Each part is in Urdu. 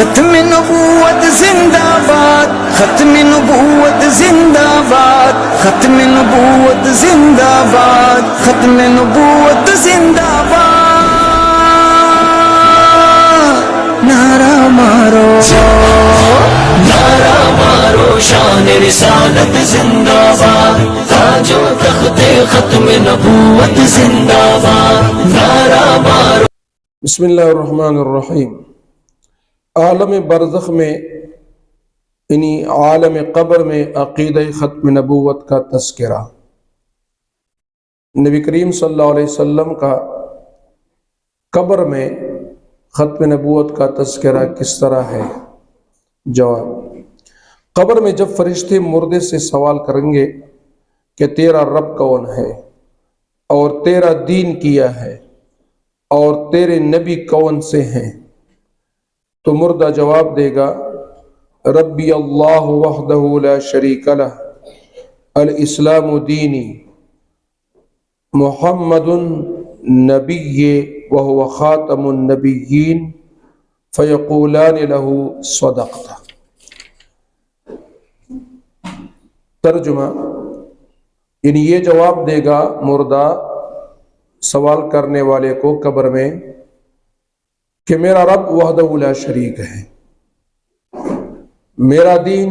ختم نبوت زندہ باد، ختم نبوت زندہ باد، ختم نبوت زندہ باد، ختم نبوت زندہ باد۔ نعرہ مارو، نعرہ مارو، شان رسالت زندہ باد، تاج و تخت ختم نبوت زندہ باد، نعرہ مارو۔ بسم اللہ الرحمن الرحیم۔ عالم برزخ میں یعنی عالم قبر میں عقیدہ ختم نبوت کا تذکرہ، نبی کریم صلی اللہ علیہ وسلم کا قبر میں ختم نبوت کا تذکرہ کس طرح ہے؟ جواب: قبر میں جب فرشتے مردے سے سوال کریں گے کہ تیرا رب کون ہے اور تیرا دین کیا ہے اور تیرے نبی کون سے ہیں، تو مردہ جواب دے گا ربی اللہ وحدہ لا شریک لہ، الاسلام دینی، محمد نبی وہو خاتم النبیین، فیقولان لہ صدقت۔ ترجمہ: یعنی یہ جواب دے گا مردہ سوال کرنے والے کو قبر میں کہ میرا رب وحدہ لا شریک ہے، میرا دین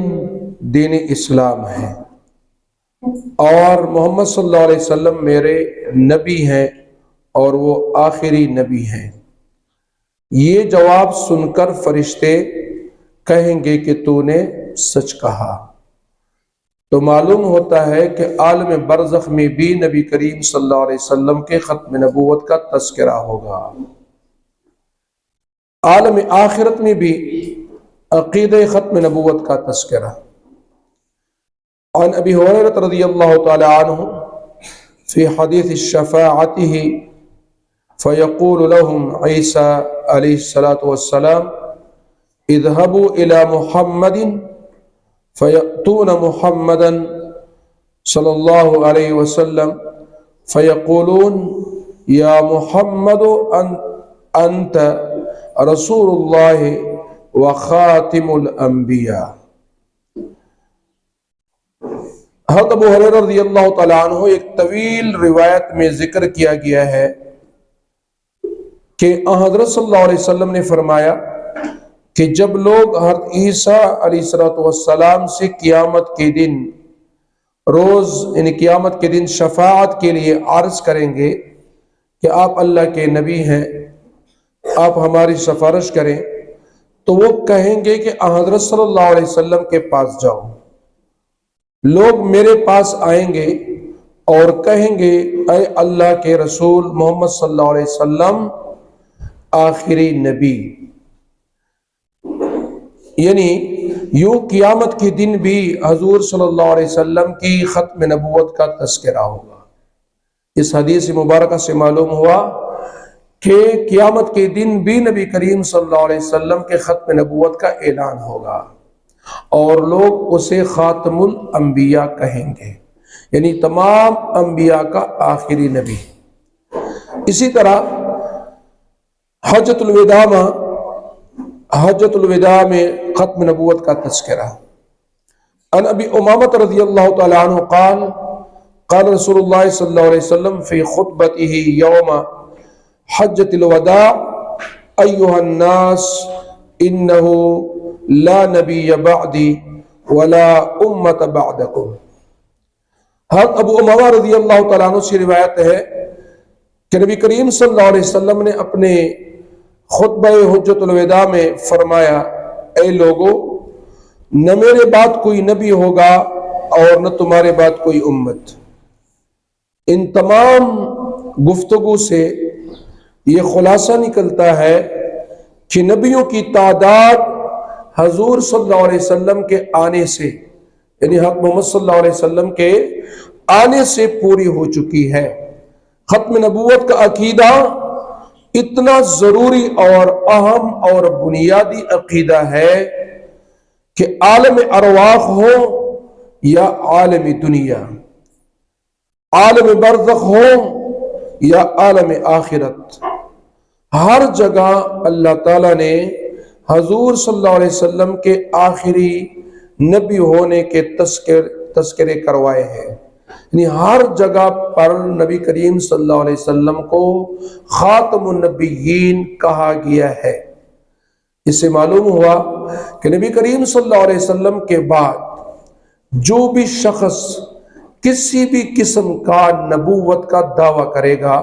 دین اسلام ہے اور محمد صلی اللہ علیہ وسلم میرے نبی ہیں اور وہ آخری نبی ہیں۔ یہ جواب سن کر فرشتے کہیں گے کہ تو نے سچ کہا۔ تو معلوم ہوتا ہے کہ عالم برزخ میں بھی نبی کریم صلی اللہ علیہ وسلم کے ختم نبوت کا تذکرہ ہوگا، عالم آخرت میں بھی عقیدہ ختم نبوت کا تذکرہ۔ عن ابی ہریرہ رضی اللہ تعالی عنہ فی حدیث شفاعته فیقول لهم عیسی علیہ الصلاۃ والسلام اذهبوا الى محمد فیأتون محمدا صلی اللہ علیہ وسلم فیقولون یا محمد انت رسول اللہ وخاتم الانبیاء۔ حضرت ابو ہریرہ رضی اللہ تعالیٰ عنہ ایک طویل روایت میں ذکر کیا گیا ہے کہ حضرت صلی اللہ علیہ وسلم نے فرمایا کہ جب لوگ حضرت عیسیٰ علیہ السلام سے قیامت کے دن یعنی قیامت کے دن شفاعت کے لیے عرض کریں گے کہ آپ اللہ کے نبی ہیں، آپ ہماری سفارش کریں، تو وہ کہیں گے کہ حضرت صلی اللہ علیہ وسلم کے پاس جاؤ۔ لوگ میرے پاس آئیں گے اور کہیں گے اے اللہ کے رسول محمد صلی اللہ علیہ وسلم آخری نبی۔ یعنی یوں قیامت کے دن بھی حضور صلی اللہ علیہ وسلم کی ختم نبوت کا تذکرہ ہوگا۔ اس حدیث مبارکہ سے معلوم ہوا کہ قیامت کے دن بھی نبی کریم صلی اللہ علیہ وسلم کے ختم نبوت کا اعلان ہوگا اور لوگ اسے خاتم الانبیاء کہیں گے، یعنی تمام انبیاء کا آخری نبی۔ اسی طرح حجۃ الوداع میں ختم نبوت کا تذکرہ۔ عن ابی امامہ رضی اللہ تعالی عنہ قال قال رسول اللہ صلی اللہ علیہ وسلم فی خطبتہ یوم حجۃ الوداع ایھا الناس انہ لا نبی بعدی ولا امت بعدکم۔ حضرت ابو امامہ رضی اللہ تعالیٰ عنہ سے روایت ہے کہ نبی کریم صلی اللہ علیہ وسلم نے اپنے خطبہ حجۃ الوداع میں فرمایا اے لوگو، نہ میرے بعد کوئی نبی ہوگا اور نہ تمہارے بعد کوئی امت۔ ان تمام گفتگو سے یہ خلاصہ نکلتا ہے کہ نبیوں کی تعداد حضور صلی اللہ علیہ وسلم کے آنے سے یعنی حضرت محمد صلی اللہ علیہ وسلم کے آنے سے پوری ہو چکی ہے۔ ختم نبوت کا عقیدہ اتنا ضروری اور اہم اور بنیادی عقیدہ ہے کہ عالم ارواح ہو یا عالم دنیا، عالم برزخ ہو یا عالم آخرت، ہر جگہ اللہ تعالیٰ نے حضور صلی اللہ علیہ وسلم کے آخری نبی ہونے کے تذکرے کروائے ہیں، یعنی ہر جگہ پر نبی کریم صلی اللہ علیہ وسلم کو خاتم النبیین کہا گیا ہے۔ اس سے معلوم ہوا کہ نبی کریم صلی اللہ علیہ وسلم کے بعد جو بھی شخص کسی بھی قسم کا نبوت کا دعویٰ کرے گا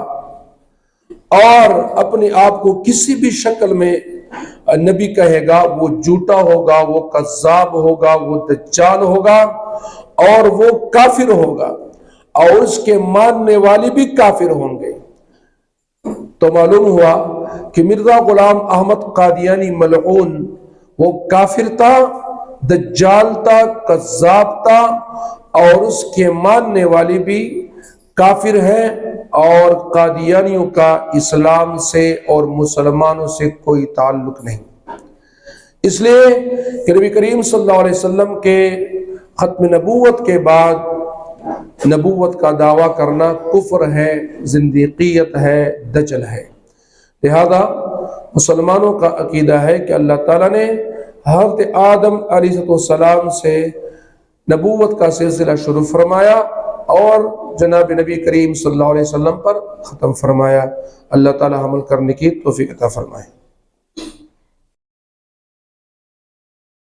اور اپنے آپ کو کسی بھی شکل میں نبی کہے گا، وہ جھوٹا ہوگا، وہ کذاب ہوگا، وہ دجال ہوگا اور وہ کافر ہوگا، اور اس کے ماننے والے بھی کافر ہوں گے۔ تو معلوم ہوا کہ مرزا غلام احمد قادیانی ملعون وہ کافر تھا، دجال تھا، کذاب تھا، اور اس کے ماننے والے بھی کافر ہیں، اور قادیانیوں کا اسلام سے اور مسلمانوں سے کوئی تعلق نہیں۔ اس لیے کہ نبی کریم صلی اللہ علیہ وسلم کے ختم نبوت کے بعد نبوت کا دعویٰ کرنا کفر ہے، زندیقیت ہے، دجل ہے۔ لہذا مسلمانوں کا عقیدہ ہے کہ اللہ تعالیٰ نے حضرت آدم علیہ السلام سے نبوت کا سلسلہ شروع فرمایا اور جناب نبی کریم صلی اللہ علیہ وسلم پر ختم فرمایا۔ اللہ تعالیٰ عمل کرنے کی توفیق عطا فرمائے۔